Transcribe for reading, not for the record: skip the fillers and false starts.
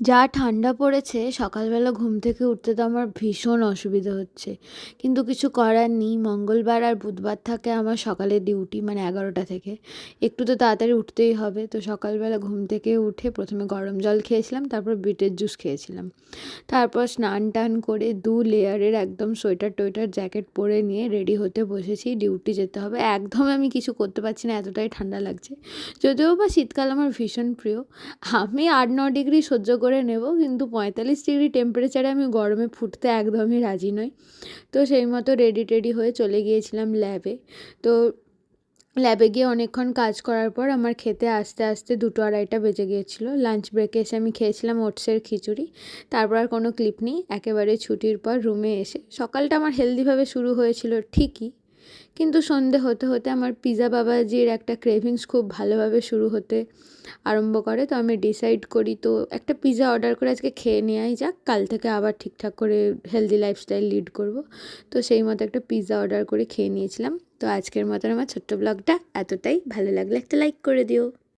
যা ঠান্ডা পড়েছে সকালবেলা ঘুম থেকে উঠতে তো আমার ভীষণ অসুবিধা হচ্ছে, কিন্তু কিছু করার নেই। মঙ্গলবার আর বুধবার থাকে আমার সকালের ডিউটি, মানে 11টা থেকে। একটু তো তাড়াতাড়ি উঠতেই হবে, তো সকালবেলা ঘুম থেকে উঠে প্রথমে গরম জল খেয়েছিলাম, তারপর বিটের জুস খেয়েছিলাম। তারপর স্নান টান করে 2 লেয়ারের একদম সোয়েটার টোয়েটার জ্যাকেট পরে নিয়ে রেডি হতে বসেছি, ডিউটি যেতে হবে। একদম আমি কিছু করতে পারছি না, এতটাই ঠান্ডা লাগছে। যদিও বা শীতকাল আমার ভীষণ প্রিয়, আমি 8-9 ডিগ্রি সহ্য করে নেব, কিন্তু 45 ডিগ্রি টেম্পারেচারে আমি গরমে ফুটতে একদমই রাজি নই। তো সেই মতো রেডি টেডি হয়ে চলে গিয়েছিলাম ল্যাবে। তো ল্যাবে গিয়ে অনেকক্ষণ কাজ করার পর আমার খেতে আস্তে আস্তে 2-2:30টা বেজে গিয়েছিলো। লাঞ্চ ব্রেকে এসে আমি খেয়েছিলাম ওটসের খিচুড়ি। তারপর আর কোনো ক্লিপ নেই, একেবারে ছুটির পর রুমে এসে সকালটা আমার হেলদিভাবে শুরু হয়েছিল ঠিকই, কিন্তু সন্ধে হতে হতে আমার পিৎজা বাবাজির একটা ক্রেভিংস খুব ভালোভাবে শুরু হতে আরম্ভ করে। তো আমি ডিসাইড করি, তো একটা পিৎজা অর্ডার করে আজকে খেয়ে নেওয়াই যাক, কাল থেকে আবার ঠিকঠাক করে হেলদি লাইফস্টাইল লিড করব। তো সেই মতো একটা পিৎজা অর্ডার করে খেয়ে নিয়েছিলাম। তো আজকের মতন আমার ছোট্ট ব্লগটা এতটাই। ভালো লাগলে একটা লাইক করে দিও।